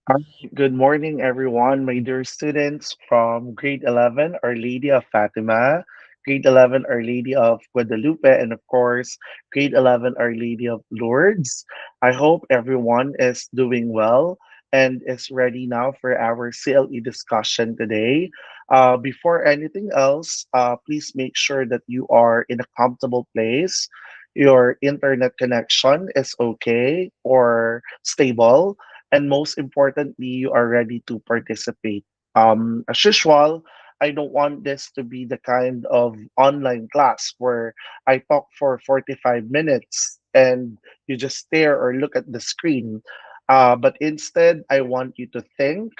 Hi, good morning, everyone, my dear students from grade 11, Our Lady of Fatima, grade 11, Our Lady of Guadalupe, and of course, grade 11, Our Lady of Lourdes. I hope everyone is doing well and is ready now for our CLE discussion today. Before anything else, please make sure that you are in a comfortable place. Your internet connection is okay or stable, and most importantly, you are ready to participate. As usual, I don't want this to be the kind of online class where I talk for 45 minutes and you just stare or look at the screen. But instead, I want you to think,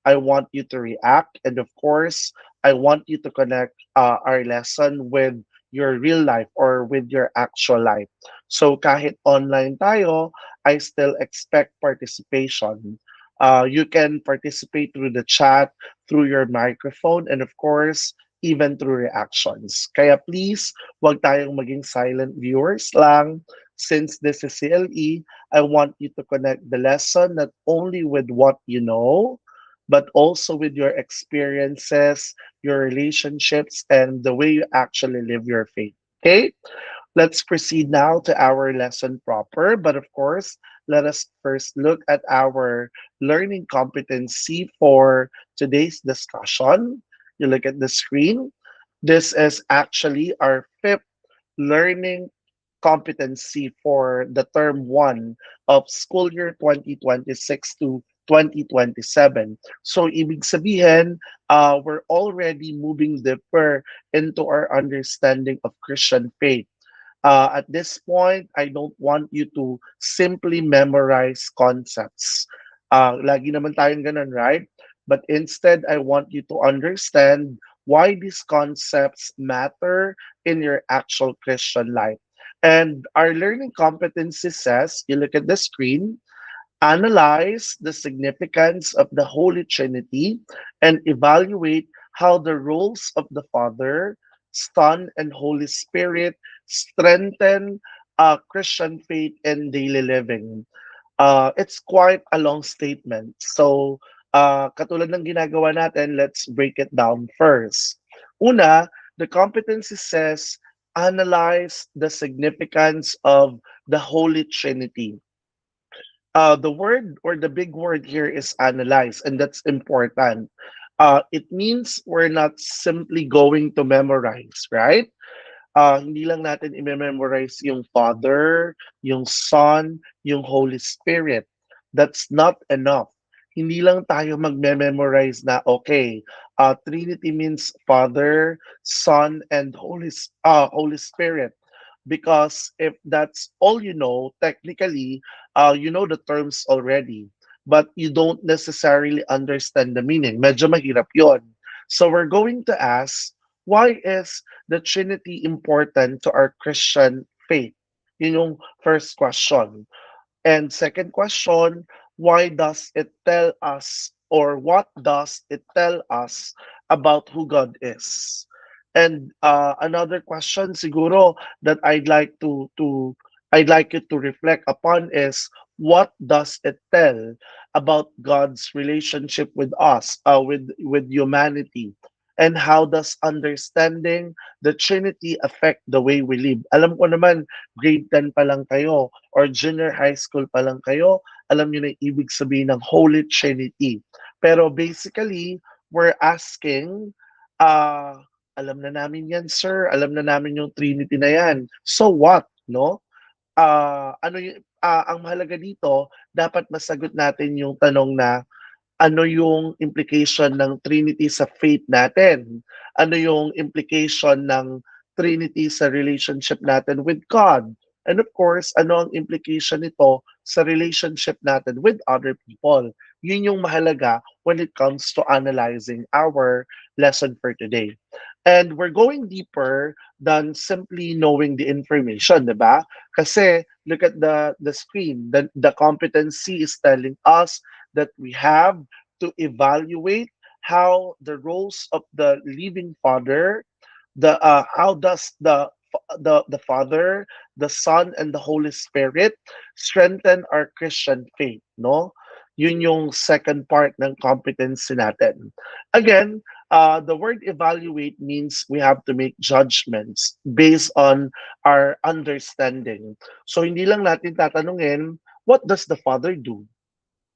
I want you to react, and of course, I want you to connect our lesson with your real life or with your actual life. So kahit online tayo, I still expect participation. You can participate through the chat, through your microphone, and of course, even through reactions. Kaya please, wag tayong maging silent viewers lang. Since this is CLE, I want you to connect the lesson not only with what you know, but also with your experiences, your relationships, and the way you actually live your faith. Okay? Let's proceed now to our lesson proper. But of course, let us first look at our learning competency for today's discussion. You look at the screen. This is actually our fifth learning competency for the term one of school year 2026 to 2027. So, ibig sabihin, we're already moving deeper into our understanding of Christian faith. At this point, I don't want you to simply memorize concepts. Lagi naman tayong ganun, right? But instead, I want you to understand why these concepts matter in your actual Christian life. And our learning competency says, you look at the screen, analyze the significance of the Holy Trinity and evaluate how the roles of the Father, Son, and Holy Spirit strengthen Christian faith and daily living. It's quite a long statement. So, katulad ng ginagawa natin, let's break it down first. Una, the competency says, analyze the significance of the Holy Trinity. The word or the big word here is analyze, and that's important. It means we're not simply going to memorize, right? Hindi lang natin i-memorize yung Father, yung Son, yung Holy Spirit. That's not enough. Hindi lang tayo magme-memorize na, okay, Trinity means Father, Son, and Holy Spirit. Because if that's all you know, technically, you know the terms already, but you don't necessarily understand the meaning. Medyo mahirap yon. So we're going to ask, why is the Trinity important to our Christian faith? Yun yung first question. And second question, why does it tell us or what does it tell us about who God is? And another question siguro that I'd like you to reflect upon is, what does it tell about God's relationship with us, with humanity? And how does understanding the Trinity affect the way we live? Alam ko naman, grade 10 pa lang kayo or junior high school pa lang kayo, alam niyo na yung ibig sabihin ng Holy Trinity. Pero basically, we're asking, alam na namin yan, sir. Alam na namin yung Trinity na yan. So what? No? Ang mahalaga dito, dapat masagot natin yung tanong na, ano yung implication ng Trinity sa faith natin? Ano yung implication ng Trinity sa relationship natin with God? And of course, ano ang implication nito sa relationship natin with other people? Yun yung mahalaga when it comes to analyzing our lesson for today. And we're going deeper than simply knowing the information, di ba? Kasi look at the screen. The competency is telling us that we have to evaluate how the roles of the living Father, the how does the Father, the Son, and the Holy Spirit strengthen our Christian faith. No, Yun yung second part ng competency natin. Again, the word evaluate means we have to make judgments based on our understanding. So hindi lang natin tatanungin, what does the Father do?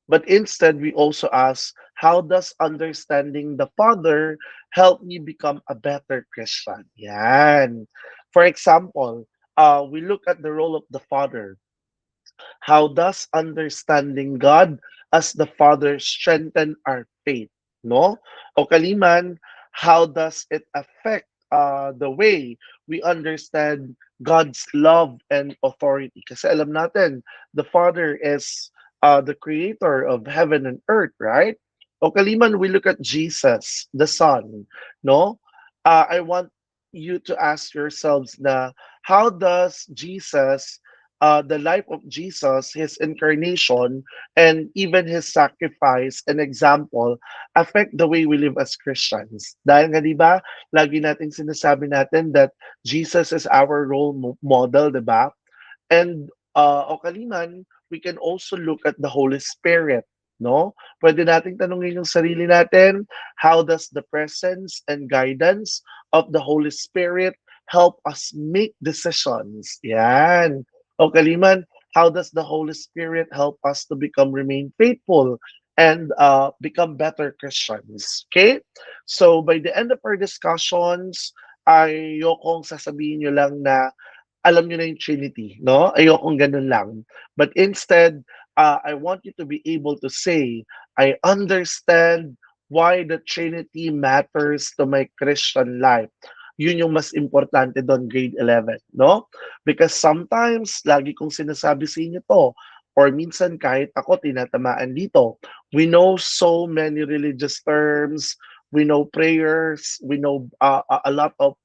But instead, we also ask, how does understanding the Father help me become a better Christian? Yan. For example, we look at the role of the Father. How does understanding God as the Father strengthen our faith? No? O kaliman, how does it affect the way we understand God's love and authority? Kasi alam natin, the Father is the creator of heaven and earth, right? O kaliman, we look at Jesus, the Son, no? I want you to ask yourselves na, how does the life of Jesus, his incarnation, and even his sacrifice and example affect the way we live as Christians. Dahil nga, di ba, lagi nating sinasabi natin that Jesus is our model, di ba? And o kaliman, we can also look at the Holy Spirit, no? Pwede nating tanungin yung sarili natin, how does the presence and guidance of the Holy Spirit help us make decisions? Yan. O kaliman, how does the Holy Spirit help us to remain faithful and become better Christians? Okay? So by the end of our discussions, ayokong sasabihin nyo lang na alam niyo na yung Trinity, no? Ayokong ganun lang. But instead, I want you to be able to say, I understand why the Trinity matters to my Christian life. Yun yung mas importante doon, grade 11, no? Because sometimes, lagi kong sinasabi sa inyo to, or minsan kahit ako tinatamaan dito, we know so many religious terms, we know prayers, we know a lot of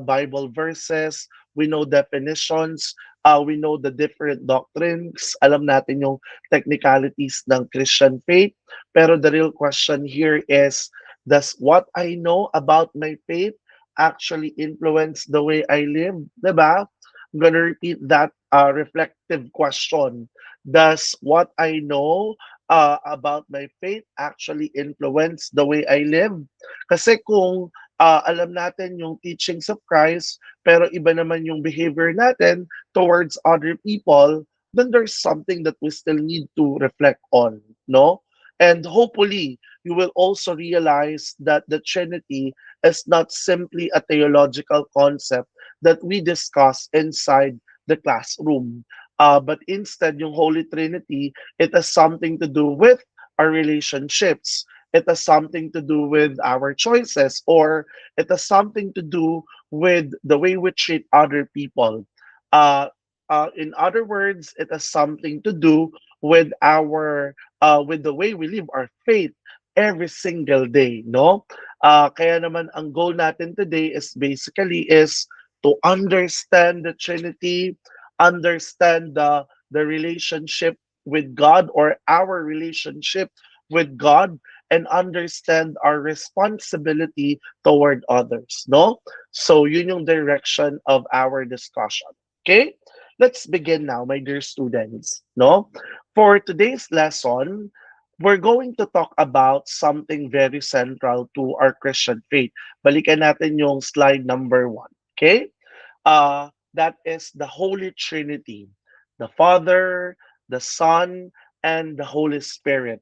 Bible verses, we know definitions, we know the different doctrines, alam natin yung technicalities ng Christian faith. Pero the real question here is, does what I know about my faith actually influence the way I live? Diba? I'm gonna repeat that reflective question. Does what I know about my faith actually influence the way I live? Kasi kung alam natin yung teachings of Christ, pero iba naman yung behavior natin towards other people, then there's something that we still need to reflect on, no? And hopefully, you will also realize that the Trinity is not simply a theological concept that we discuss inside the classroom. But instead, yung Holy Trinity, it has something to do with our relationships. It has something to do with our choices, or it has something to do with the way we treat other people. Uh, in other words, it has something to do with our with the way we live our faith every single day, no? Kaya naman ang goal natin today is basically is to understand the Trinity, understand the relationship with God, or our relationship with God, and understand our responsibility toward others, no? So yun yung direction of our discussion. Okay? Let's begin now, my dear students, no? For today's lesson, we're going to talk about something very central to our Christian faith. Balikan natin yung slide number 1. Okay? That is the Holy Trinity, the Father, the Son, and the Holy Spirit.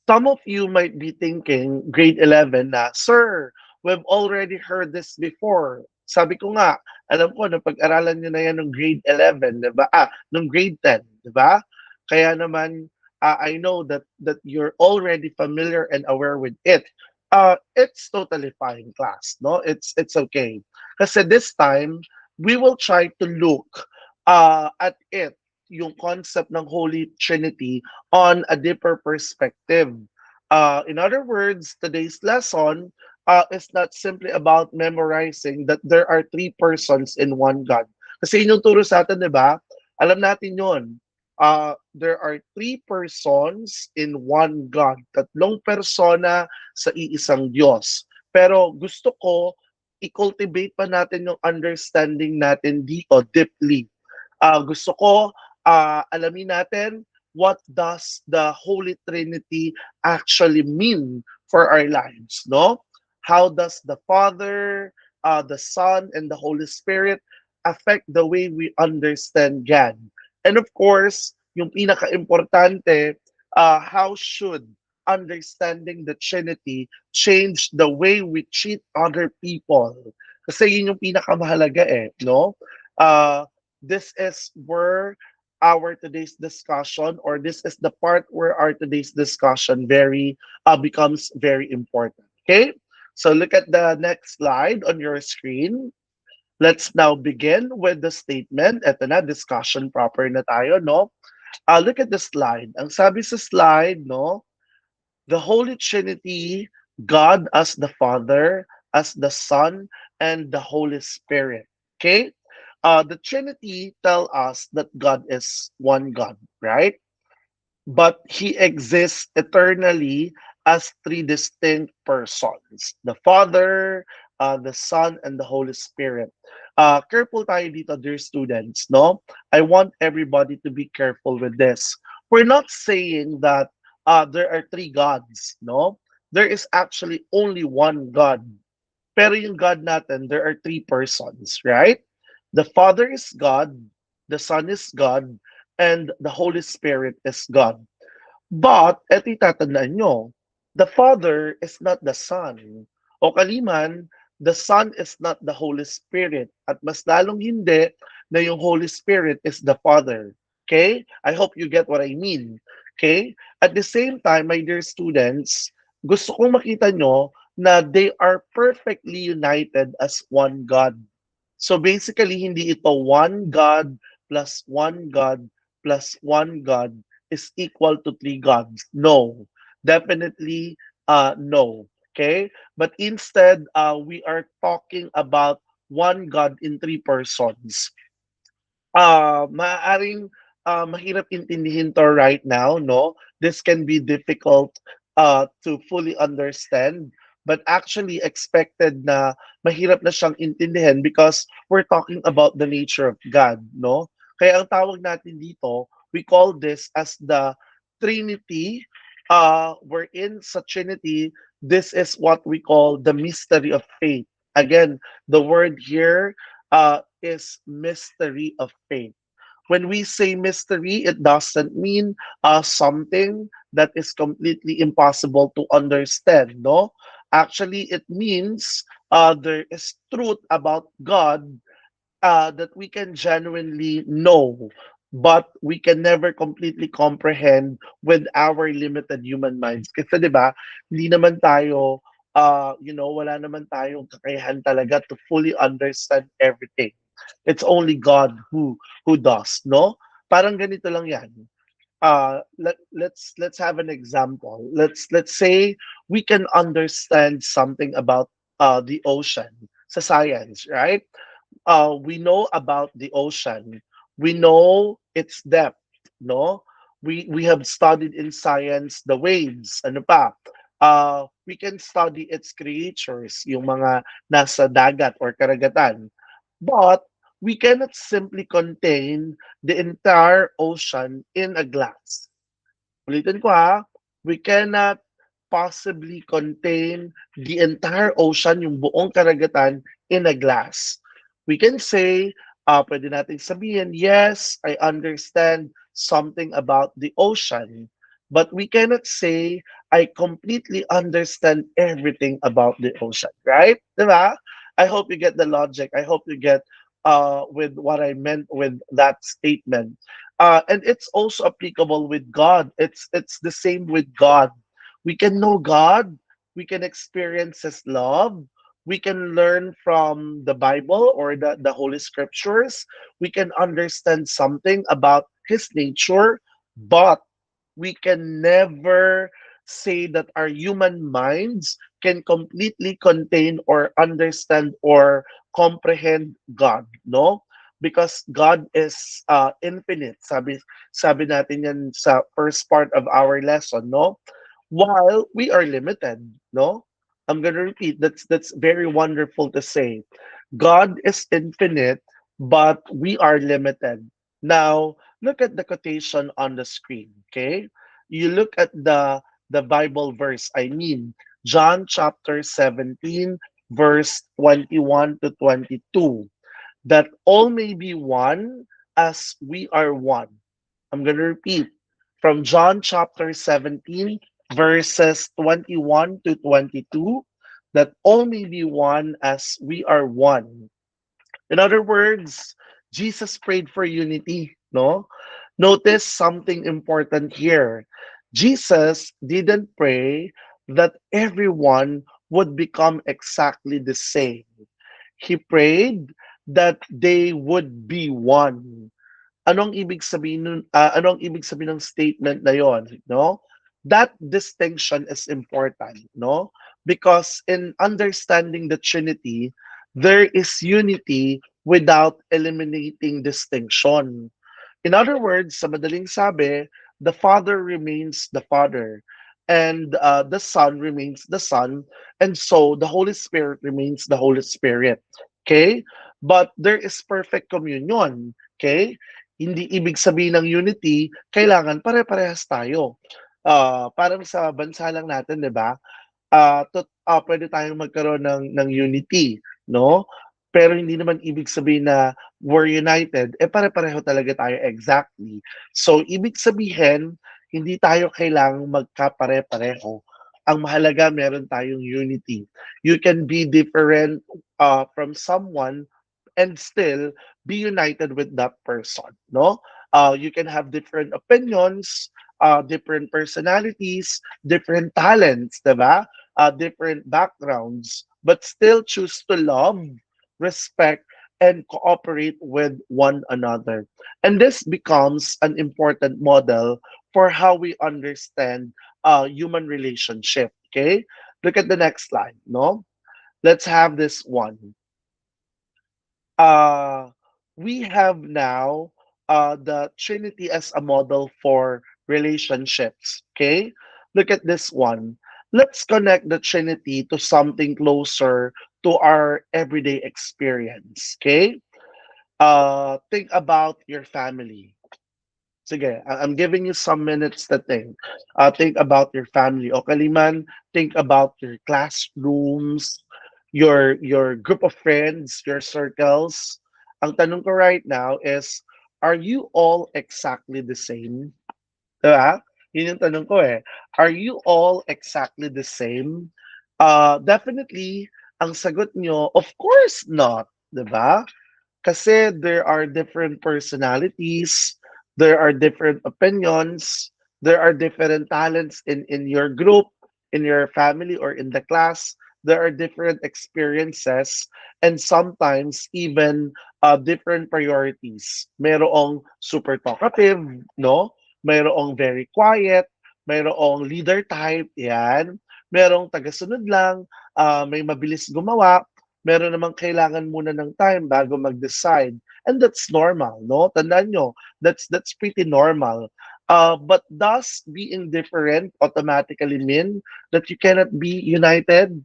Some of you might be thinking, grade 11 na, Sir, we've already heard this before. Sabi ko nga, alam ko, napag-aralan nyo na yan ng grade 11, di ba? Ng grade 10, di ba? Kaya naman, I know that you're already familiar and aware with it. It's totally fine, class, no? It's okay. Kasi this time, we will try to look at it, yung concept ng Holy Trinity, on a deeper perspective. In other words, today's lesson is not simply about memorizing that there are three persons in one God. Kasi yun yung turo sa atin, di ba? Alam natin yun. There are three persons in one God. Tatlong persona sa iisang Diyos. Pero gusto ko, i-cultivate pa natin yung understanding natin dito deeply. Gusto ko alamin natin what does the Holy Trinity actually mean for our lives, no? How does the Father, the Son, and the Holy Spirit affect the way we understand God? And of course, yung pinaka-importante, how should understanding the Trinity change the way we treat other people? Kasi yun yung pinakamahalaga no? Uh, this is where our today's discussion, or this is the part where our today's discussion very becomes very important. Okay, so look at the next slide on your screen. Let's now begin with the statement. Ito na, discussion proper na tayo, no? Look at the slide. Ang sabi sa slide, no, the Holy Trinity, God as the Father, as the Son, and the Holy Spirit. Okay? The Trinity tell us that God is one God, right? But He exists eternally as three distinct persons: the Father, the Son, and the Holy Spirit. Careful tayo dito, dear students, no? I want everybody to be careful with this. We're not saying that there are three gods, no? There is actually only one God. Pero yung God natin, there are three persons, right? The Father is God, the Son is God, and the Holy Spirit is God. But, eto itatandaan nyo, the Father is not the Son. O kaliman, the Son is not the Holy Spirit. At mas lalong hindi na yung Holy Spirit is the Father. Okay? I hope you get what I mean. Okay? At the same time, my dear students, gusto kong makita nyo na they are perfectly united as one God. So basically, hindi ito one God plus one God plus one God is equal to three gods. No, definitely no. Okay, but instead, we are talking about one God in three persons. Maaaring mahirap intindihin to right now, no? This can be difficult to fully understand, but actually expected na mahirap na siyang intindihin because we're talking about the nature of God, no? Kaya ang tawag natin dito, we call this as the Trinity. Wherein sa Trinity, this is what we call the mystery of faith. Again, the word here is mystery of faith. When we say mystery, it doesn't mean something that is completely impossible to understand. No, actually, it means there is truth about God that we can genuinely know, but we can never completely comprehend with our limited human minds. Kasi 'di ba, hindi naman tayo wala naman tayong kakayahan talaga to fully understand everything. It's only God who does, no? Parang ganito lang 'yan. Let's have an example. Let's say we can understand something about the ocean sa science, right? We know about the ocean. We know its depth, no? We have studied in science the waves, ano pa? We can study its creatures, yung mga nasa dagat or karagatan. But we cannot simply contain the entire ocean in a glass. Ulitin ko ha, we cannot possibly contain the entire ocean, yung buong karagatan, in a glass. We can say, pwede natin sabihin, yes, I understand something about the ocean, but we cannot say, I completely understand everything about the ocean, right? Diba? I hope you get the logic. I hope you get with what I meant with that statement. And it's also applicable with God. It's the same with God. We can know God. We can experience His love. We can learn from the Bible or the Holy Scriptures. We can understand something about His nature, but we can never say that our human minds can completely contain or understand or comprehend God, no? Because God is infinite. Sabi natin yan sa first part of our lesson, no? While we are limited, no? I'm gonna repeat. That's very wonderful to say. God is infinite, but we are limited. Now, Look at the quotation on the screen, okay? You look at the Bible verse, I mean, John chapter 17, verse 21 to 22, that all may be one as we are one. I'm going to repeat from John chapter 17, verses 21 to 22, that all may be one as we are one. In other words, Jesus prayed for unity, no? Notice something important here. Jesus didn't pray that everyone would become exactly the same. He prayed that they would be one. Anong ibig sabihin ng statement na yon, no? That distinction is important, no? Because in understanding the Trinity, there is unity without eliminating distinction. In other words, sa madaling sabi, the Father remains the Father, and the Son remains the Son, and so the Holy Spirit remains the Holy Spirit. Okay? But there is perfect communion. Okay? Hindi ibig sabihin ng unity, kailangan pare-parehas tayo. Parang sa bansa lang natin, di ba? Pwede tayong magkaroon ng unity, no? Pero hindi naman ibig sabihin na we're united, eh pare-pareho talaga tayo exactly. So, ibig sabihin, hindi tayo kailangang magkapare-pareho. Ang mahalaga, meron tayong unity. You can be different from someone and still be united with that person, no? You can have different opinions, different personalities, different talents, diba? Different backgrounds, but still choose to love, respect, and cooperate with one another. And this becomes an important model for how we understand human relationship. Okay, look at the next slide. No, let's have this one. uh, we have now the Trinity as a model for relationships. Okay, look at this one. Let's connect the Trinity to something closer to our everyday experience. Okay, think about your family. Sige, I'm giving you some minutes to think. Think about your family. O Kaliman, think about your classrooms, your group of friends, your circles. Ang tanong ko right now is, are you all exactly the same? Diba? Yun yung tanong ko eh. Are you all exactly the same? Definitely, ang sagot nyo, of course not. Diba? Kasi there are different personalities, there are different opinions, there are different talents in your group, in your family, or in the class. There are different experiences and sometimes even different priorities. Mayroong super talkative, no? Mayroong very quiet, mayroong leader type, yan. Merong tagasunod lang, may mabilis gumawa, meron namang kailangan muna ng time bago mag-decide. And that's normal, no? Tandaan nyo, that's pretty normal. But does being different automatically mean that you cannot be united?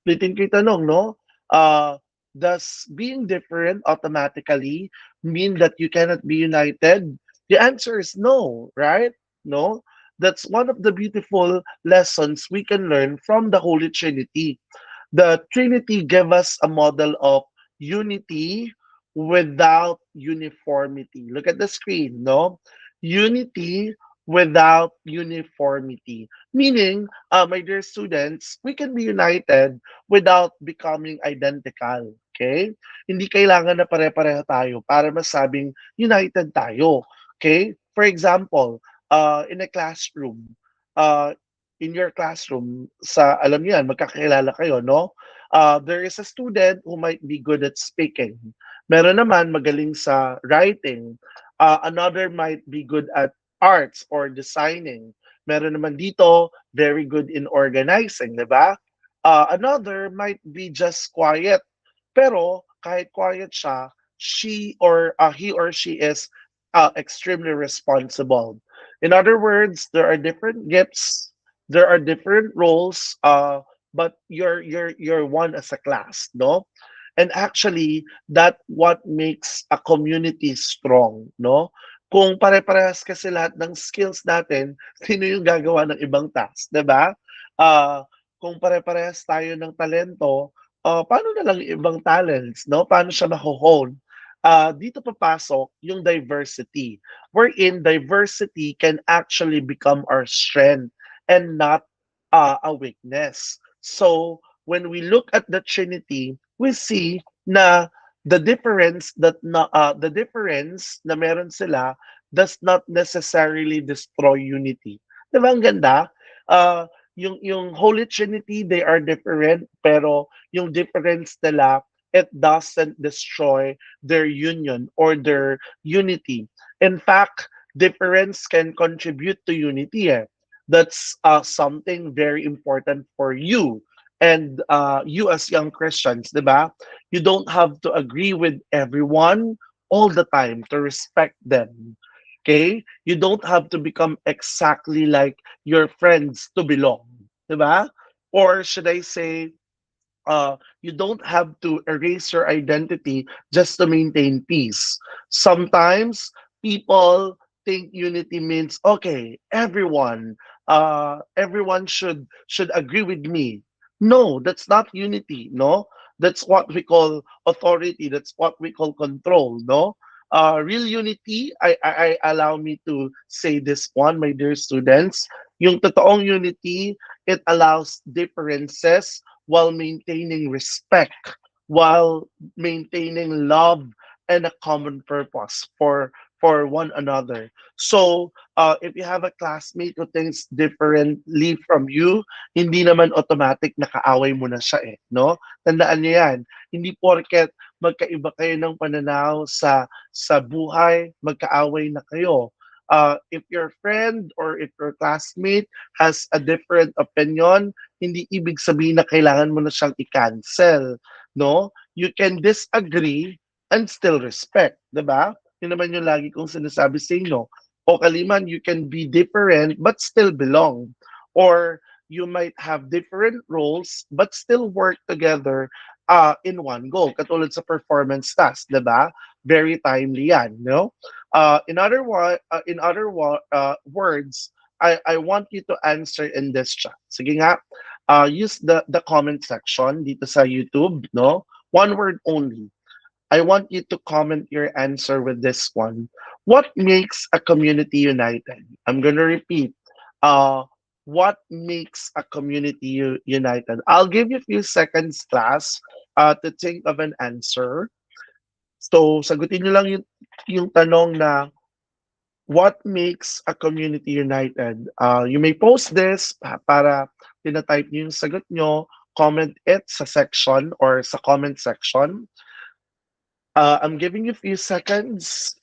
Ulitin ko yung tanong, no? Does being different automatically mean that you cannot be united? The answer is no, right? No? That's one of the beautiful lessons we can learn from the Holy Trinity. The Trinity gave us a model of unity without uniformity. Look at the screen, no? Unity without uniformity. Meaning, my dear students, we can be united without becoming identical. Okay? Hindi kailangan na pare-pareho tayo para masabing united tayo. Okay? For example, in a classroom, uh, in your classroom, sa alam niyo yan, magkakilala kayo, no? There is a student who might be good at speaking. Meron naman magaling sa writing. Another might be good at arts or designing. Meron naman dito, very good in organizing, di ba? Another might be just quiet. Pero kahit quiet siya, he or she is extremely responsible. In other words, there are different gifts, there are different roles, but you're one as a class, no? And actually, that what makes a community strong, no? Kung pare-parehas kasi lahat ng skills natin, sino yung gagawa ng ibang task, 'di ba? Ah, kung pare-parehas tayo ng talento, paano na lang yung ibang talents, 'no? Paano siya maho-hone? Dito papasok yung diversity, wherein diversity can actually become our strength and not a weakness. So, when we look at the Trinity, we see na the difference na meron sila does not necessarily destroy unity. 'Di ba ang ganda? Yung Holy Trinity, they are different, pero yung difference nila, it doesn't destroy their union or their unity. In fact, difference can contribute to unity. That's something very important for you and you as young Christians, 'di ba? You don't have to agree with everyone all the time to respect them. Okay? You don't have to become exactly like your friends to belong. Diba? Or should I say, you don't have to erase your identity just to maintain peace. Sometimes people think unity means okay, everyone should agree with me. No, that's not unity. No, that's what we call authority. That's what we call control. No. Real unity, I allow me to say this one, my dear students. Yung totoong unity, it allows differences while maintaining respect, while maintaining love and a common purpose for one another. So, if you have a classmate who thinks differently from you, hindi naman automatic na kaaway mo na siya no? Tandaan niyo 'yan. Hindi porket magkaiba kayo ng pananaw sa buhay, magkaaway na kayo. If your friend or if your classmate has a different opinion, hindi ibig sabihin na kailangan mo na siyang i-cancel, no? You can disagree and still respect, 'di ba? Yun naman yung lagi kong sinasabi sa inyo. O kaliman, you can be different but still belong. Or you might have different roles but still work together in one goal. Katulad sa performance task, 'di ba? Very timely yan, no? In other words, I want you to answer in this chat. Sige nga, use the comment section dito sa YouTube, no? One word only. I want you to comment your answer with this one. What makes a community united? I'm gonna repeat. Uh, what makes a community united? I'll give you a few seconds, class, to think of an answer. So, sagutin nyo lang yung tanong na what makes a community united? You may post this para tinatype nyo yung sagot nyo, comment it sa section or sa comment section. I'm giving you a few seconds.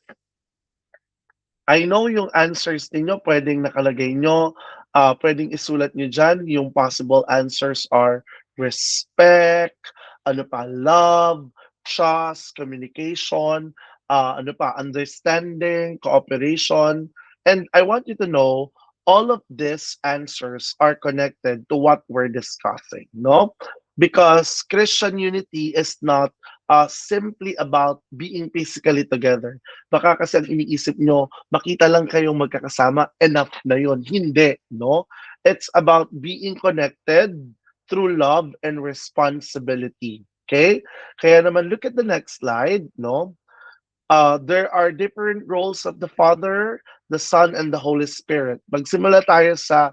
I know yung answers ninyo pwedeng nakalagay nyo, pwedeng isulat nyo dyan. Yung possible answers are respect, ano pa, love, trust, communication, ano pa, understanding, cooperation. And I want you to know all of these answers are connected to what we're discussing, no? Because Christian unity is not simply about being physically together. Baka kasi ang iniisip nyo, makita lang kayong magkakasama, enough na yun. Hindi, no? It's about being connected through love and responsibility. Okay? Kaya naman, look at the next slide, no? There are different roles of the Father, the Son, and the Holy Spirit. Magsimula tayo sa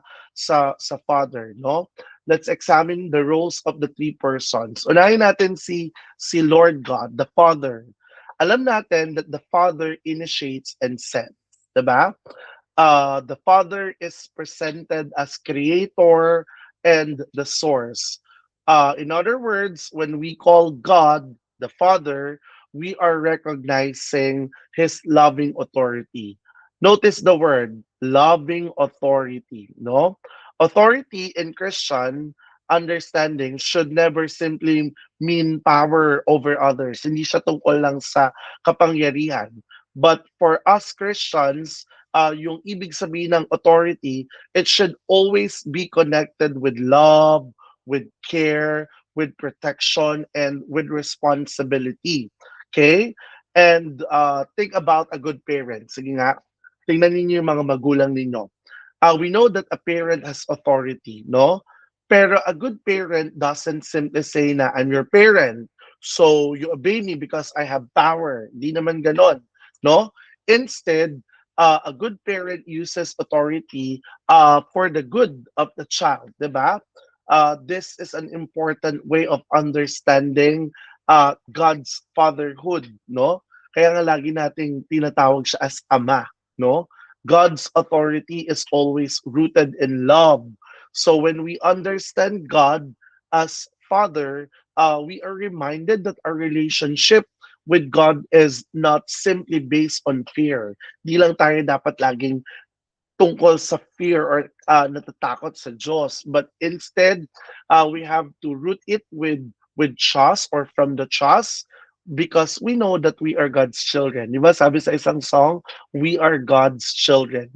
Father, no? Let's examine the roles of the three persons. Unahin natin si Lord God, the Father. Alam natin that the Father initiates and sends, 'di ba? The Father is presented as creator and the source. In other words, when we call God the Father, we are recognizing his loving authority. Notice the word loving authority, no? Authority in Christian understanding should never simply mean power over others. Hindi siya tungkol lang sa kapangyarihan. But for us Christians, yung ibig sabihin ng authority, it should always be connected with love, with care, with protection, and with responsibility. Okay? And think about a good parent. Sige nga, tingnan ninyo yung mga magulang ninyo. We know that a parent has authority, no? Pero a good parent doesn't simply say na, I'm your parent, so you obey me because I have power. Di naman ganon, no? Instead, a good parent uses authority for the good of the child, di ba? This is an important way of understanding God's fatherhood, no? Kaya nga lagi nating tinatawag siya as ama, no? God's authority is always rooted in love. So when we understand God as Father, we are reminded that our relationship with God is not simply based on fear. Di lang tayo dapat laging tungkol sa fear or natatakot sa Diyos. But instead, we have to root it with trust or from the trust because we know that we are God's children. Di ba sabi sa isang song, we are God's children.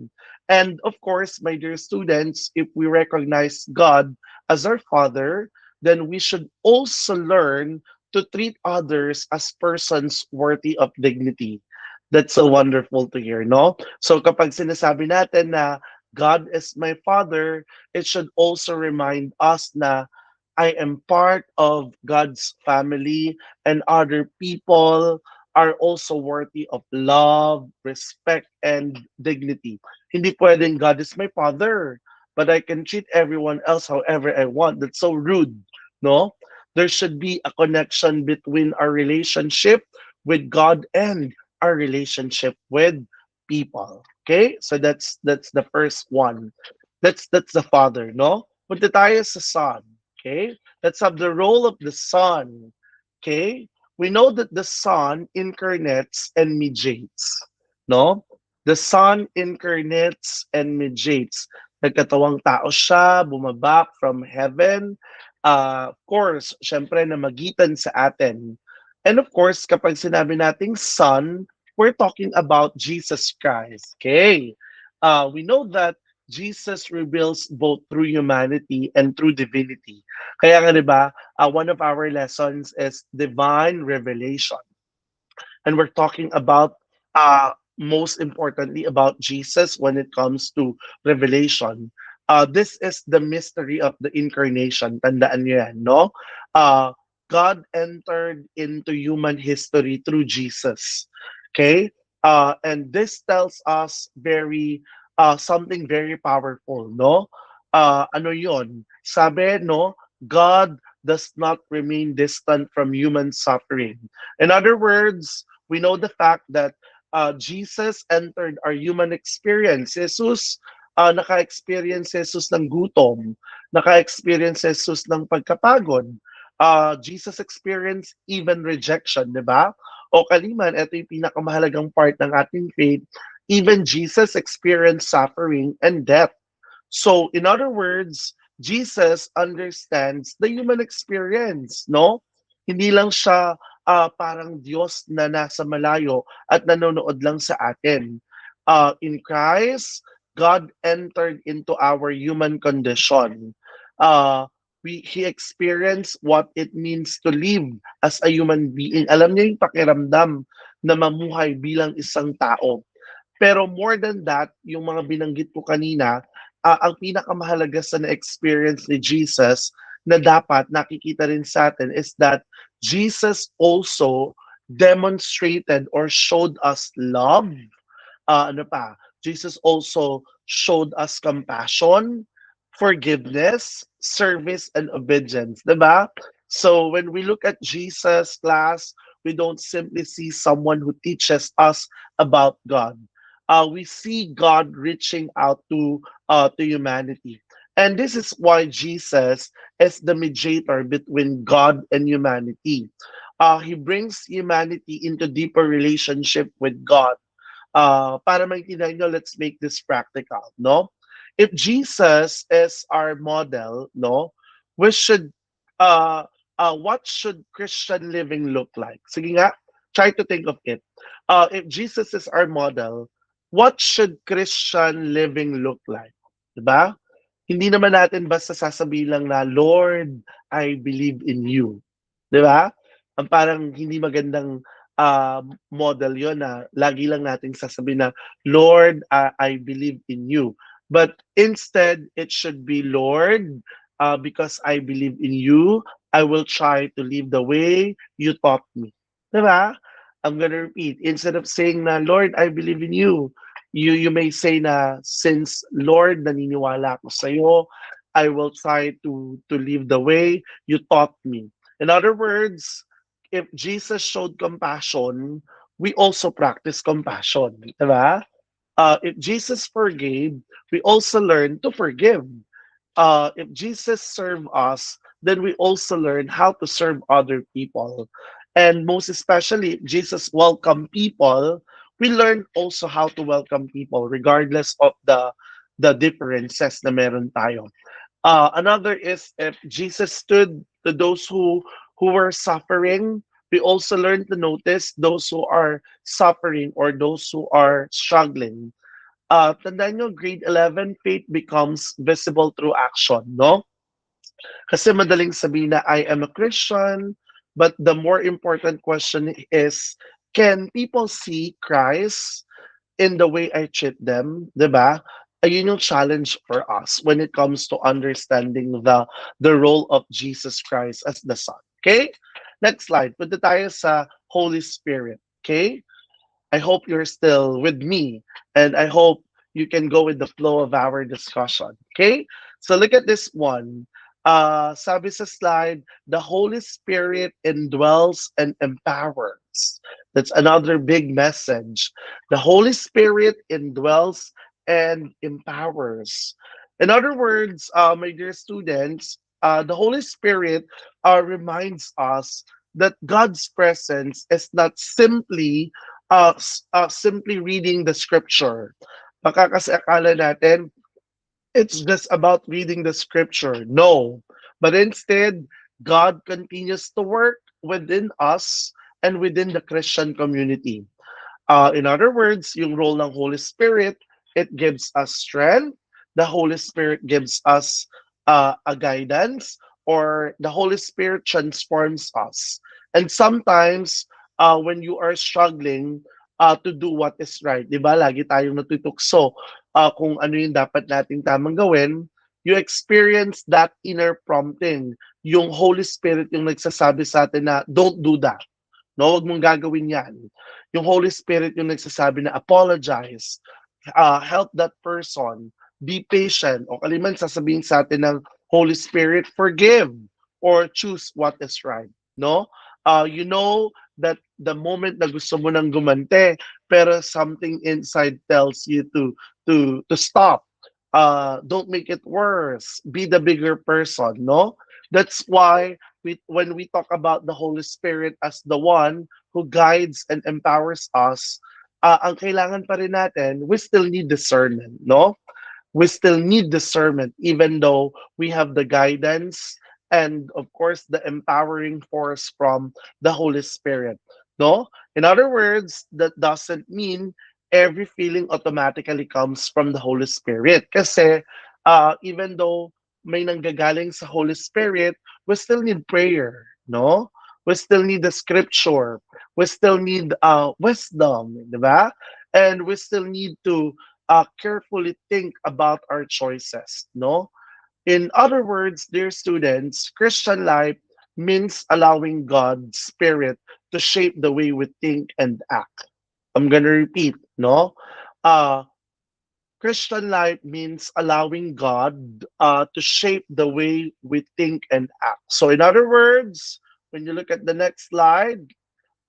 And of course, my dear students, if we recognize God as our Father, then we should also learn to treat others as persons worthy of dignity. That's so wonderful to hear, no? So kapag sinasabi natin na God is my Father, it should also remind us na I am part of God's family and other people are also worthy of love, respect, and dignity. Hindi pwedeng God is my Father, but I can treat everyone else however I want. That's so rude, no? There should be a connection between our relationship with God and our relationship with people. Okay? So that's the first one. That's the father, no? Punta tayo sa son. Okay? Let's have the role of the son. Okay? We know that the son incarnates and mediates. No? The son incarnates and mediates. Nagkatawang tao siya, bumaba from heaven. Of course, syempre namagitan sa atin. And of course, kapag sinabi nating son, we're talking about Jesus Christ. Okay? We know that Jesus reveals both through humanity and through divinity. Kaya nga 'di ba, one of our lessons is divine revelation. And we're talking about most importantly about Jesus when it comes to revelation. This is the mystery of the incarnation. Tandaan niyo yan, no? Uh, God entered into human history through Jesus. Okay? And this tells us something very powerful, no? Ano yon? Sabi, no? God does not remain distant from human suffering. In other words, we know the fact that Jesus entered our human experience. Jesus, naka-experience Jesus ng gutom, naka-experience Jesus ng pagkapagod. Jesus experienced even rejection, di ba? O kaliman, ito yung pinakamahalagang part ng ating faith, even Jesus experienced suffering and death. So, in other words, Jesus understands the human experience, no? Hindi lang siya parang Diyos na nasa malayo at nanonood lang sa atin. In Christ, God entered into our human condition. Uh, he experienced what it means to live as a human being. Alam niya yung pakiramdam na mamuhay bilang isang tao. Pero more than that, yung mga binanggit ko kanina, ang pinakamahalaga sa na-experience ni Jesus na dapat nakikita rin sa atin is that Jesus also demonstrated or showed us love. Ano pa? Jesus also showed us compassion, forgiveness, service, and obedience. Diba? So when we look at Jesus, class, we don't simply see someone who teaches us about God. We see God reaching out to humanity. And this is why Jesus is the mediator between God and humanity. He brings humanity into deeper relationship with God. Para maintindihan nyo, let's make this practical, no? If Jesus is our model, no, we should, what should Christian living look like? Sige nga, try to think of it. If Jesus is our model, what should Christian living look like? Diba? Hindi naman natin basta sasabihin lang na, Lord, I believe in you. Di ba? Ang parang hindi magandang model yon na lagi lang nating sasabihin na, Lord, I believe in you. But instead, it should be, Lord, because I believe in you, I will try to live the way you taught me. Diba? I'm gonna repeat. Instead of saying na, Lord, I believe in you, you may say na, since Lord, naniniwala ako sa'yo, I will try to live the way you taught me. In other words, if Jesus showed compassion, we also practice compassion. Diba? If Jesus forgave, we also learn to forgive. If Jesus served us, then we also learn how to serve other people. And most especially, if Jesus welcomed people, we learn also how to welcome people regardless of the differences na meron tayo. Another is, if Jesus stood to those who were suffering, we also learn to notice those who are suffering or those who are struggling. Tandaan nyo, grade 11, faith becomes visible through action, no? Kasi madaling sabihin na I am a Christian, but the more important question is, can people see Christ in the way I treat them, 'di ba? Ayun yung challenge for us when it comes to understanding the role of Jesus Christ as the Son. Okay? Next slide. Punta tayo sa Holy Spirit. Okay? I hope you're still with me, and I hope you can go with the flow of our discussion. Okay? So look at this one. Sabi sa slide, the Holy Spirit indwells and empowers. That's another big message. The Holy Spirit indwells and empowers. In other words, my dear students, the Holy Spirit reminds us that God's presence is not simply reading the scripture. Baka kasi akala natin, it's just about reading the scripture. No. But instead, God continues to work within us and within the Christian community. In other words, yung role ng Holy Spirit, it gives us strength. The Holy Spirit gives us a guidance, or the Holy Spirit transforms us. And sometimes, when you are struggling to do what is right, di ba? Lagi tayong natutukso kung ano yung dapat nating tamang gawin. You experience that inner prompting. Yung Holy Spirit yung nagsasabi sa atin na, don't do that. No, wag mong gagawin yan. Yung Holy Spirit yung nagsasabi na apologize, help that person, be patient, o kaliman sasabihin sa atin ng Holy Spirit, forgive, or choose what is right. No? You know that the moment na gusto mo nang gumante, pero something inside tells you to stop. Don't make it worse. Be the bigger person, no? That's why when we talk about the Holy Spirit as the one who guides and empowers us, ang kailangan pa rin natin, we still need discernment, no? We still need discernment, even though we have the guidance and, of course, the empowering force from the Holy Spirit, no? In other words, that doesn't mean every feeling automatically comes from the Holy Spirit. Kasi even though may nanggagaling sa Holy Spirit, we still need prayer, no? We still need the scripture. We still need wisdom, di ba? And we still need to carefully think about our choices, no? In other words, dear students, Christian life means allowing God's Spirit to shape the way we think and act. I'm gonna repeat, no? Uh, Christian life means allowing God to shape the way we think and act. So, in other words, when you look at the next slide,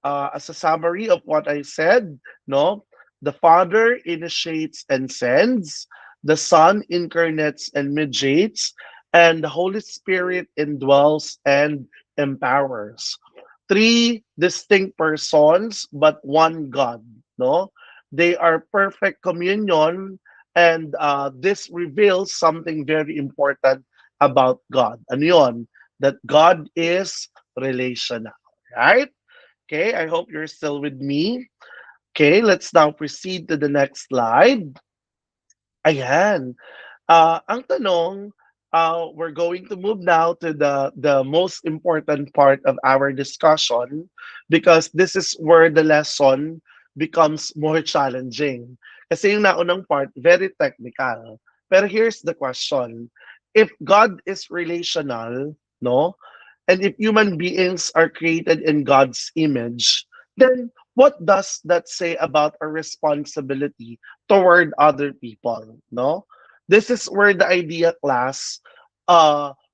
as a summary of what I said, no, the Father initiates and sends, the Son incarnates and mediates, and the Holy Spirit indwells and empowers. Three distinct persons, but one God. No, they are perfect communion, and this reveals something very important about God. Ano yun? That God is relational, right? Okay, I hope you're still with me. Okay, let's now proceed to the next slide. Ayan. Ang tanong, we're going to move now to the most important part of our discussion because this is where the lesson becomes more challenging. Kasi yung naunang part, very technical. Pero here's the question. If God is relational, no? And if human beings are created in God's image, then what does that say about our responsibility toward other people? No? This is where the idea class,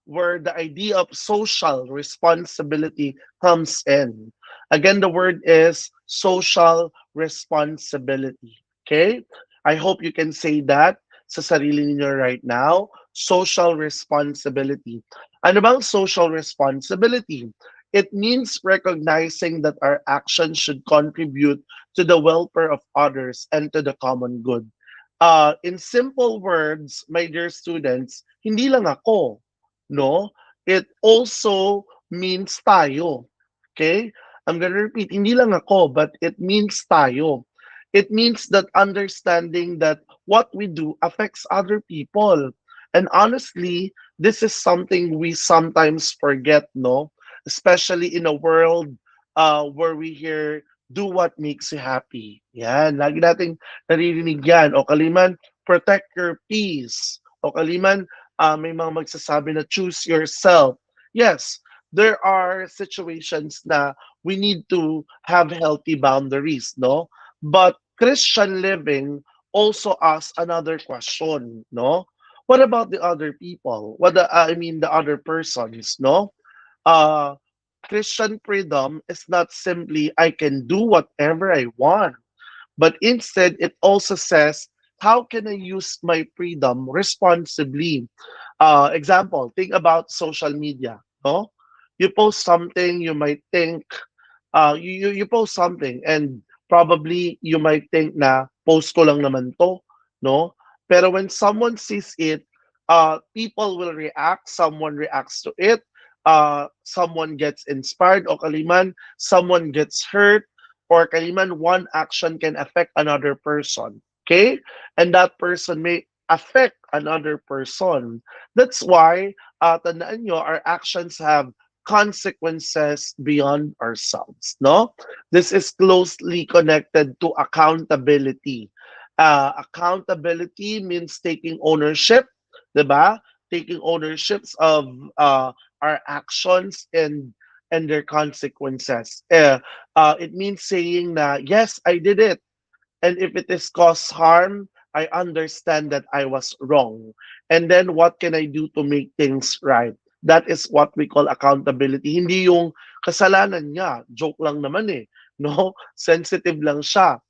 where the idea of social responsibility comes in. Again, the word is social responsibility. Okay? I hope you can say that sa sarili niyo right now. Social responsibility. Ano bang social responsibility? It means recognizing that our actions should contribute to the welfare of others and to the common good. In simple words, my dear students, hindi lang ako, no? It also means tayo. Okay? I'm gonna repeat, hindi lang ako, but it means tayo. It means that understanding that what we do affects other people. And honestly, this is something we sometimes forget, no? Especially in a world where we hear, do what makes you happy. Yan, lagi nating naririnig yan. O kaliman, protect your peace. O kaliman, may mga magsasabi na choose yourself. Yes, there are situations na we need to have healthy boundaries, no? But Christian living also asks another question, no? What about the other people? I mean the other persons, no? Uh Christian freedom is not simply I can do whatever I want, but instead it also says how can I use my freedom responsibly? Example, think about social media, no? You post something, you might think you post something and probably you might think na post ko lang naman to, no? Pero when someone sees it, people will react, someone reacts to it, someone gets inspired o kaliman, someone gets hurt or kaliman one action can affect another person. Okay? And that person may affect another person. That's why tandaan nyo, our actions have consequences beyond ourselves, no? This is closely connected to accountability. Accountability means taking ownership, 'di ba? Taking ownerships of our actions and their consequences. It means saying na yes, I did it, and if it is cause harm, I understand that I was wrong. And then what can I do to make things right? That is what we call accountability. Hindi yung kasalanan niya, joke lang naman eh. No? Sensitive lang siya.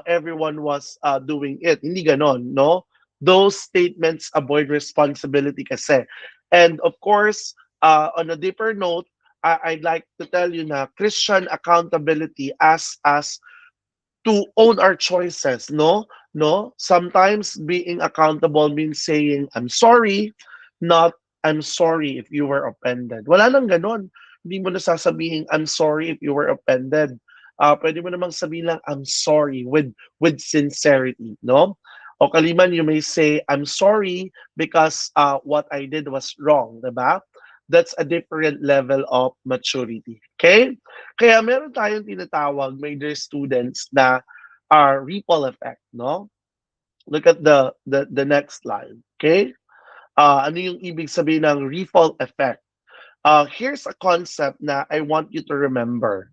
Everyone was doing it. Hindi ganon, no? Those statements avoid responsibility kasi. And of course, on a deeper note, I'd like to tell you na Christian accountability asks us to own our choices, no, sometimes being accountable means saying I'm sorry, not I'm sorry if you were offended. Wala nang ganon. Hindi mo na sasabihin I'm sorry if you were offended. Pwede mo namang sabihin lang I'm sorry with sincerity, no? O kaliman, you may say I'm sorry because what I did was wrong, diba? That's a different level of maturity. Okay? Kaya meron tayong tinatawag, my dear students, na ripple effect, no? Look at the next slide. Okay? Ano yung ibig sabihin ng ripple effect? Here's a concept na I want you to remember.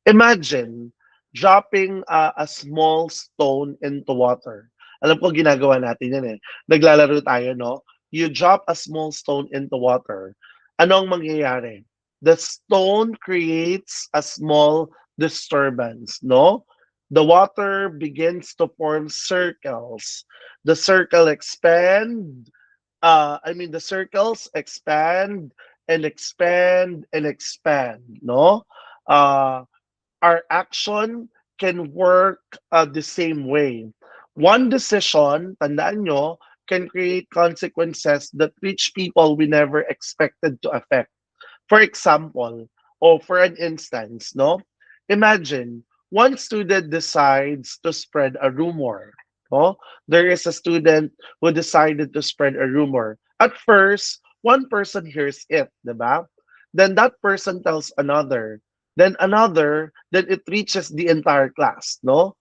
Imagine dropping a small stone into water. Alam ko ginagawa natin yan eh. Naglalaro tayo, no? You drop a small stone into water. Ano ang mangyayari? The stone creates a small disturbance, no? The water begins to form circles. The circle expand. The circles expand and expand and expand, no? Uh, our action can work the same way. One decision, tandaan nyo, can create consequences that reach people we never expected to affect. For example, or for an instance, no? Imagine one student decides to spread a rumor. No? There is a student who decided to spread a rumor. At first, one person hears it, diba? Then that person tells another, then another, then it reaches the entire class, no?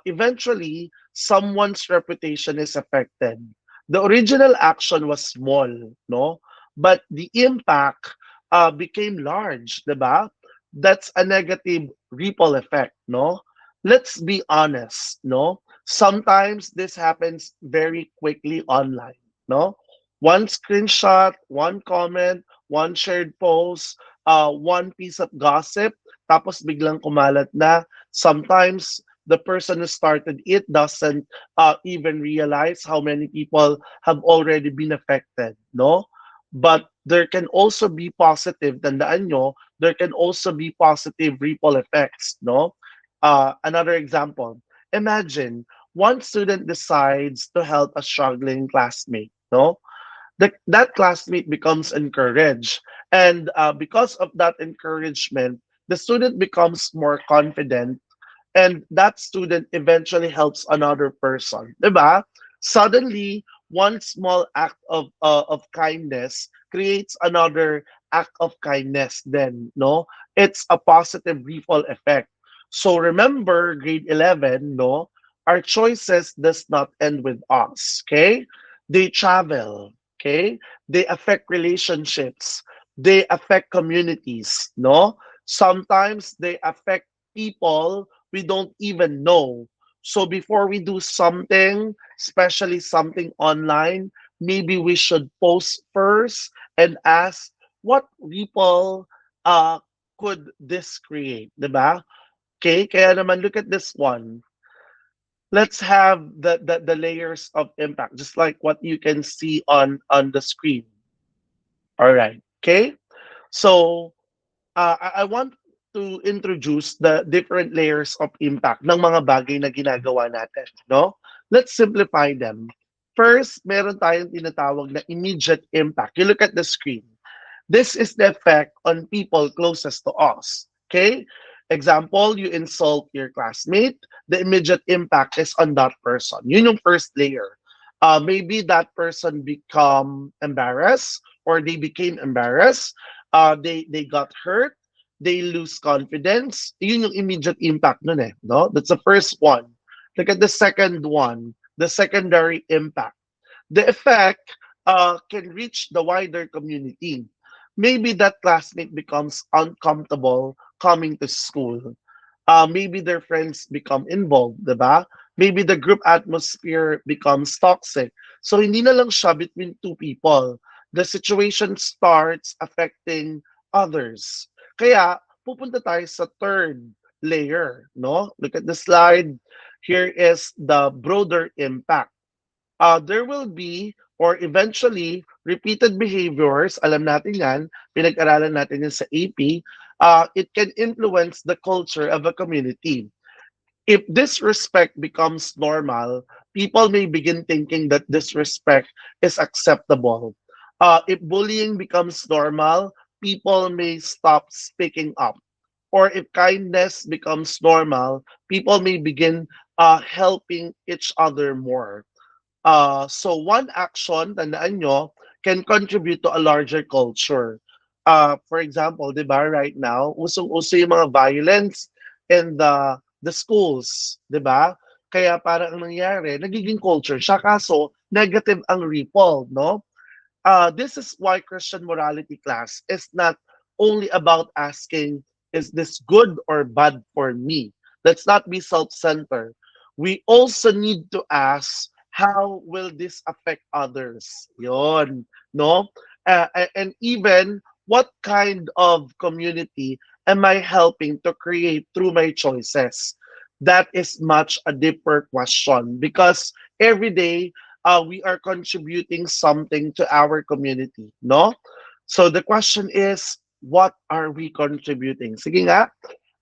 Eventually, someone's reputation is affected. The original action was small, no? But the impact became large, diba? That's a negative ripple effect, no? Let's be honest, no? Sometimes this happens very quickly online, no? One screenshot, one comment, one shared post, one piece of gossip, tapos biglang kumalat na. Sometimes the person who started it doesn't even realize how many people have already been affected, no? But there can also be positive, tandaan nyo, there can also be positive ripple effects, no? Another example, imagine one student decides to help a struggling classmate, no? That classmate becomes encouraged. And because of that encouragement, the student becomes more confident, and that student eventually helps another person, diba? Suddenly, one small act of kindness creates another act of kindness. Then, no, it's a positive ripple effect. So remember, grade 11, no, our choices does not end with us. Okay, they travel. Okay, they affect relationships. They affect communities. No, sometimes they affect people we don't even know. So before we do something, especially something online, maybe we should post first and ask what ripple uh, could this create, diba? Okay, kaya naman look at this one. Let's have the layers of impact, just like what you can see on the screen. All right, okay? So I want to introduce the different layers of impact ng mga bagay na ginagawa natin, no? Let's simplify them. First, meron tayong tinatawag na immediate impact. You look at the screen. This is the effect on people closest to us. Okay? Example, you insult your classmate, the immediate impact is on that person. Yun yung first layer. Maybe that person become embarrassed or they became embarrassed. They got hurt. They lose confidence. Yun yung immediate impact nun eh. No? That's the first one. Look at the second one, the secondary impact. The effect can reach the wider community. Maybe that classmate becomes uncomfortable coming to school. Maybe their friends become involved, diba? Maybe the group atmosphere becomes toxic. So hindi na lang siya between two people. The situation starts affecting others. Kaya pupunta tayo sa third layer, no? Look at the slide. Here is the broader impact. There will be or eventually repeated behaviors, alam natin yan, pinag-aralan natin yan sa AP, it can influence the culture of a community. If disrespect becomes normal, people may begin thinking that disrespect is acceptable. If bullying becomes normal, people may stop speaking up. Or if kindness becomes normal, people may begin helping each other more. So one action, tandaan nyo, can contribute to a larger culture. For example, di ba, right now, usong-uso yung mga violence in the schools, di ba? Kaya parang ang nangyari, nagiging culture siya, kaso negative ang ripple, no? This is why Christian morality class is not only about asking, is this good or bad for me? Let's not be self-centered. We also need to ask, how will this affect others? Yon, no? And even what kind of community am I helping to create through my choices? That is much a deeper question because every day we are contributing something to our community, no? So the question is, what are we contributing? Sige nga,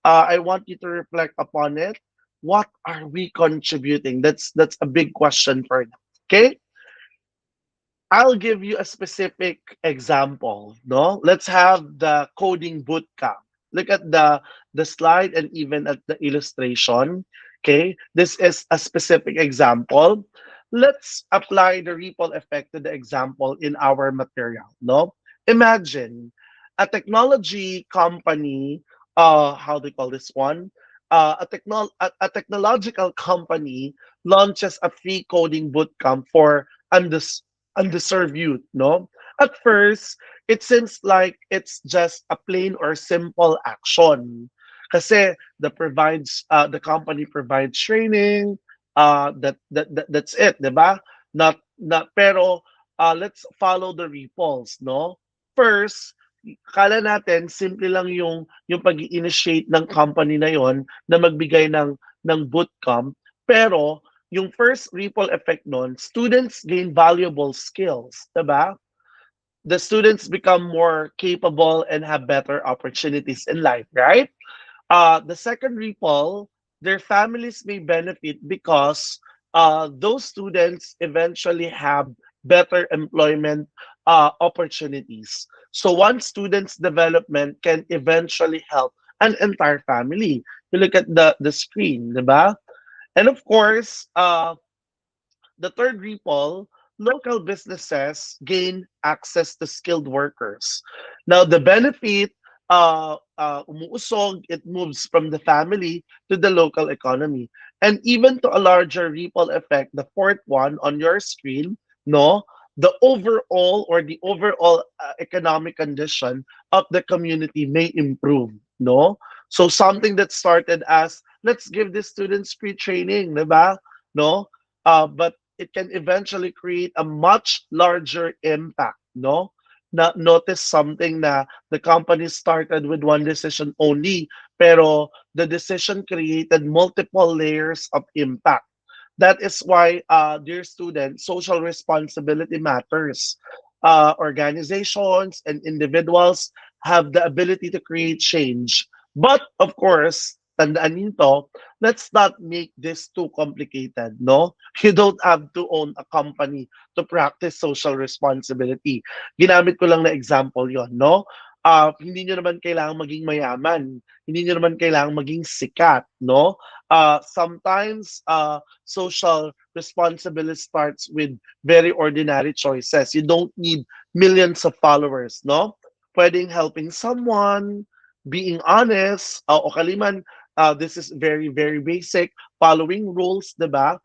I want you to reflect upon it. What are we contributing? That's a big question for now. Okay? I'll give you a specific example, no? Let's have the coding bootcamp. Look at the slide and even at the illustration. Okay, this is a specific example. Let's apply the ripple effect to the example in our material. No, imagine a technology company. How do you call this one? A technological company launches a free coding bootcamp for underserved youth. No, at first it seems like it's just a plain or simple action. Kasi the company provides training, that's it, 'di ba? Not pero let's follow the ripples, no? First, kala natin simple lang yung pag-initiate ng company na yon na magbigay ng bootcamp, pero yung first ripple effect nun, students gain valuable skills, 'di ba? The students become more capable and have better opportunities in life, right? The second ripple, their families may benefit because those students eventually have better employment opportunities. So one student's development can eventually help an entire family. You look at the screen, diba? And of course, the third ripple, local businesses gain access to skilled workers. Now, the benefit, umuusog, it moves from the family to the local economy. And even to a larger ripple effect, the fourth one on your screen, no, the overall economic condition of the community may improve, no? So something that started as, let's give the students free training, diba? No? But it can eventually create a much larger impact, no? Not notice something na the company started with one decision only, pero the decision created multiple layers of impact. That is why, dear students, social responsibility matters. Organizations and individuals have the ability to create change. But of course, tandaan nito, let's not make this too complicated, no? You don't have to own a company to practice social responsibility. Ginamit ko lang na example yon, no? Hindi nyo naman kailangang maging mayaman. Hindi nyo naman kailangang maging sikat, no? Sometimes, social responsibility starts with very ordinary choices. You don't need millions of followers, no? Pwedeng helping someone, being honest, o kaliman, this is very, very basic, following rules, diba?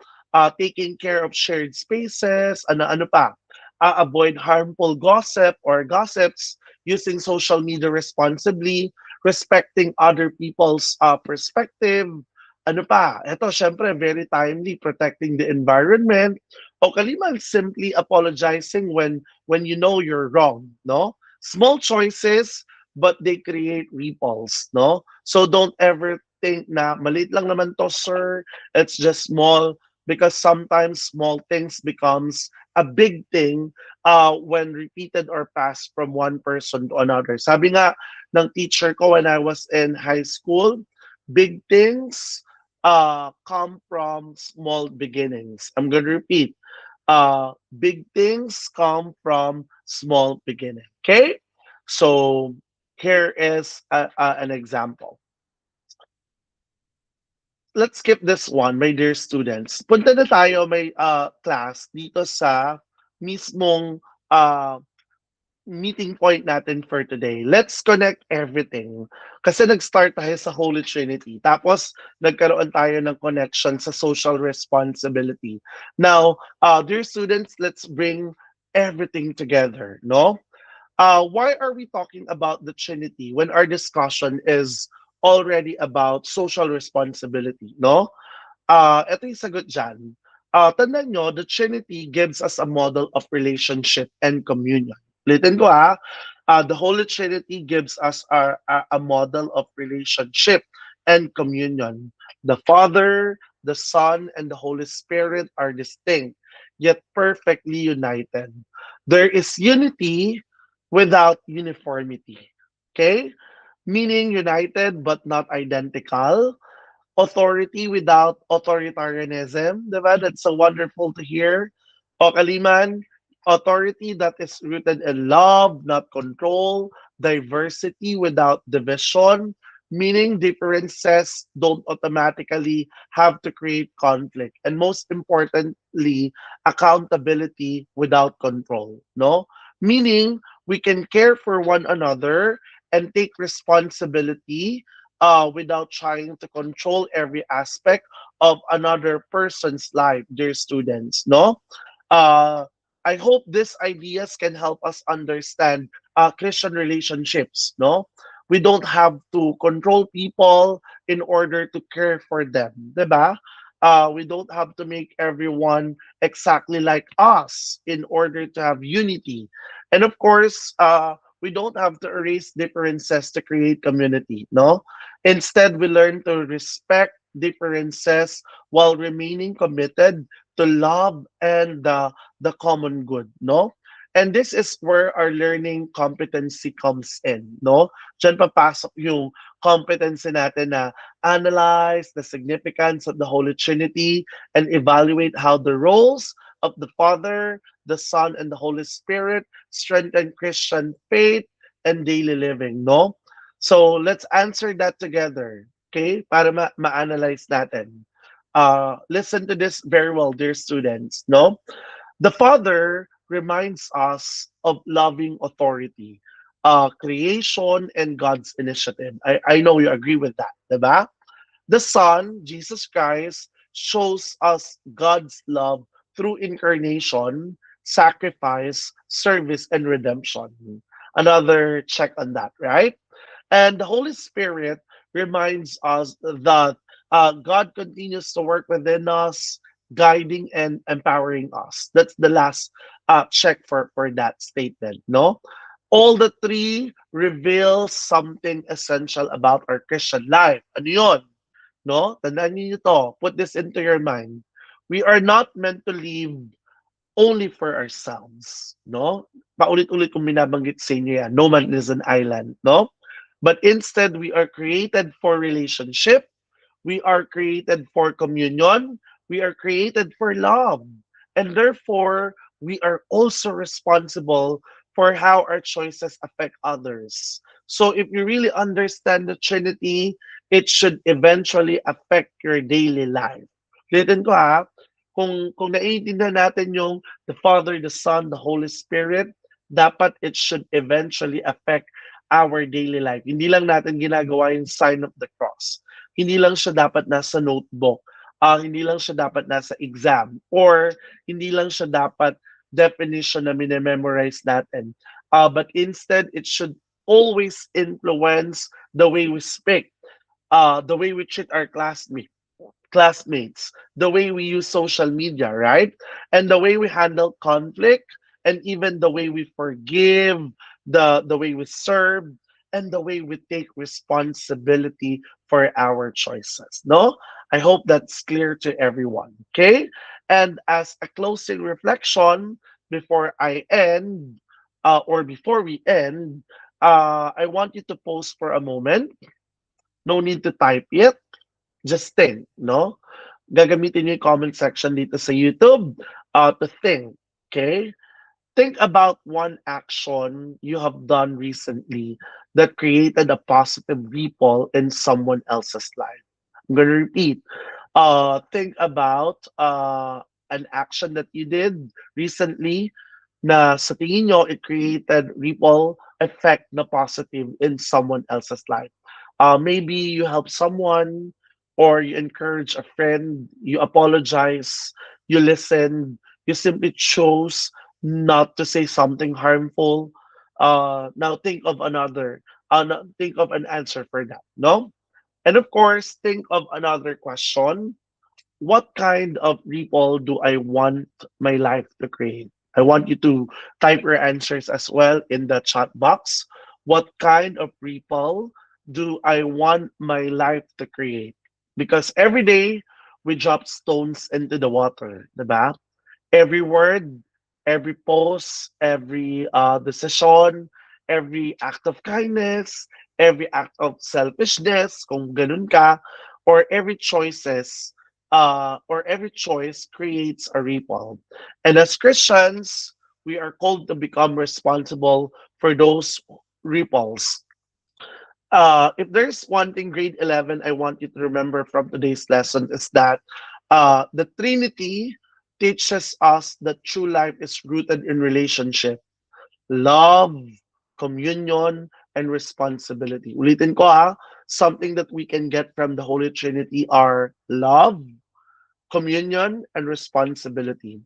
Taking care of shared spaces, ano pa? Avoid harmful gossip or gossips, using social media responsibly, respecting other people's perspective, ano pa? Ito, syempre, very timely, protecting the environment. O kaliman, simply apologizing when you know you're wrong, no? Small choices, but they create ripples, no? So don't ever think na maliit lang naman to, sir. It's just small, because sometimes small things becomes a big thing when repeated or passed from one person to another. Sabi nga ng teacher ko when I was in high school, big things come from small beginnings. I'm going to repeat. Big things come from small beginning. Okay? So here is an example. Let's skip this one, my dear students. Punta na tayo, may class dito sa mismong uh, meeting point natin for today. Let's connect everything. Kasi nag-start tayo sa Holy Trinity. Tapos, nagkaroon tayo ng connection sa social responsibility. Now, dear students, let's bring everything together, no? Why are we talking about the Trinity when our discussion is already about social responsibility, no? Ito yung sagot dyan. Tandaan nyo, the Trinity gives us a model of relationship and communion. Ulitin ko the Holy Trinity gives us a model of relationship and communion. The Father, the Son, and the Holy Spirit are distinct, yet perfectly united. There is unity without uniformity. Okay? Meaning united but not identical, authority without authoritarianism, diba? That's so wonderful to hear. O kaliman, authority that is rooted in love, not control, diversity without division, meaning differences don't automatically have to create conflict. And most importantly, accountability without control, no? Meaning we can care for one another and take responsibility without trying to control every aspect of another person's life, dear students, no? Uh, I hope these ideas can help us understand Christian relationships, no? We don't have to control people in order to care for them, diba? We don't have to make everyone exactly like us in order to have unity. And of course, we don't have to erase differences to create community, no? Instead, we learn to respect differences while remaining committed to love and the common good, no? And this is where our learning competency comes in, no? Diyan papasok yung competency natin na analyze the significance of the Holy Trinity and evaluate how the roles of the Father, the Son, and the Holy Spirit strengthen Christian faith and daily living, no? So let's answer that together, okay? Para ma-analyze natin. Listen to this very well, dear students, no? The Father reminds us of loving authority, creation, and God's initiative. I know you agree with that, diba? The Son, Jesus Christ, shows us God's love through incarnation, sacrifice, service, and redemption. Another check on that, right? And the Holy Spirit reminds us that God continues to work within us, guiding and empowering us. That's the last check for that statement, no? All the three reveal something essential about our Christian life. Ano yun? No? Tandaan niyo to. Put this into your mind. We are not meant to live only for ourselves, no? Paulit-ulit kong binabanggit sa inyo yan. No man is an island, no? But instead, we are created for relationship. We are created for communion. We are created for love. And therefore, we are also responsible for how our choices affect others. So if you really understand the Trinity, it should eventually affect your daily life. Ulitin ko ha, kung naiintindihan natin yung the Father, the Son, the Holy Spirit, dapat it should eventually affect our daily life. Hindi lang natin ginagawa yung sign of the cross. Hindi lang siya dapat nasa notebook. Hindi lang siya dapat nasa exam. Or hindi lang siya dapat definition na minememorize natin. But instead, it should always influence the way we speak, the way we treat our classmates, the way we use social media, right? And the way we handle conflict, and even the way we forgive, the way we serve, and the way we take responsibility for our choices. No? I hope that's clear to everyone. Okay? And as a closing reflection before I end, or before we end, I want you to pause for a moment. No need to type it, just think, no? Gagamitin niyo yung comment section dito sa YouTube to think, okay? Think about one action you have done recently that created a positive ripple in someone else's life. I'm gonna repeat. Think about an action that you did recently na sa tingin nyo, it created ripple effect na positive in someone else's life. Maybe you help someone or you encourage a friend, you apologize, you listen, you simply chose not to say something harmful. Now think of another, think of an answer for that, no? And of course, think of another question. What kind of ripple do I want my life to create? I want you to type your answers as well in the chat box. What kind of ripple do I want my life to create? Because every day we drop stones into the water, diba? Every word, every post, every decision, every act of kindness, every act of selfishness, kung ganun ka, or every choice creates a ripple. And as Christians, we are called to become responsible for those ripples. If there's one thing, grade 11, I want you to remember from today's lesson is that the Trinity teaches us that true life is rooted in relationship, love, communion, and responsibility. Ulitin ko ha, something that we can get from the Holy Trinity are love, communion, and responsibility.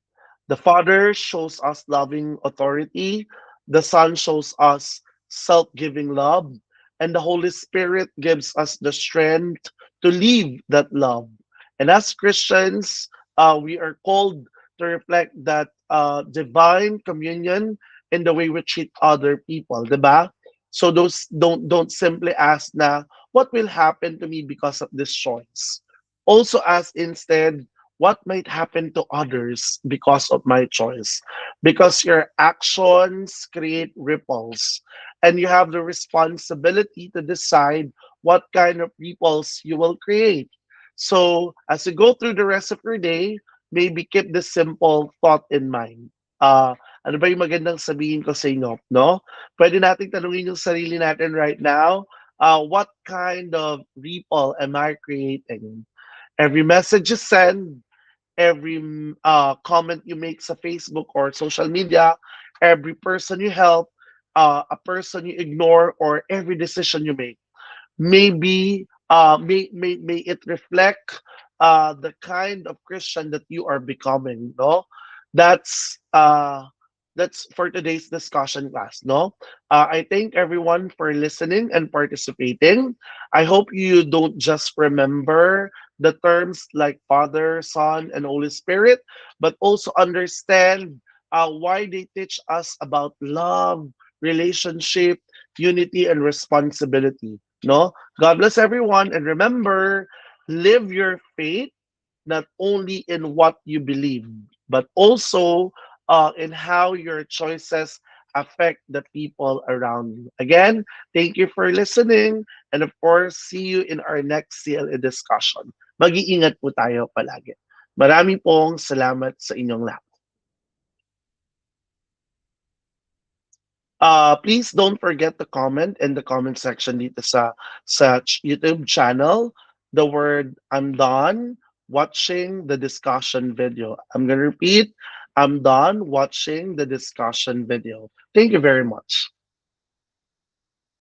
The Father shows us loving authority, the Son shows us self giving love, and the Holy Spirit gives us the strength to live that love. And as Christians, we are called to reflect that divine communion in the way we treat other people, diba? So those don't simply ask na what will happen to me because of this choice. Also ask instead what might happen to others because of my choice. Because your actions create ripples, and you have the responsibility to decide what kind of ripples you will create. So, as you go through the rest of your day, maybe keep this simple thought in mind. Ano ba yung magandang sabihin ko sa inyo, no? Pwede nating tanungin yung sarili natin right now, what kind of ripple am I creating? Every message you send, every comment you make sa Facebook or social media, every person you help, a person you ignore, or every decision you make. Maybe may it reflect the kind of Christian that you are becoming. No, that's uh, that's for today's discussion class. No, I thank everyone for listening and participating. I hope you don't just remember the terms like Father, Son, and Holy Spirit, but also understand why they teach us about love, relationship, unity, and responsibility. No, God bless everyone, and remember, live your faith not only in what you believe, but also in how your choices affect the people around you. Again, thank you for listening, and of course, see you in our next CLA discussion. Mag-iingat po tayo palagi. Marami pong salamat sa inyong lahat. Please don't forget to comment in the comment section dito sa YouTube channel the word I'm done watching the discussion video. I'm gonna repeat, I'm done watching the discussion video. Thank you very much.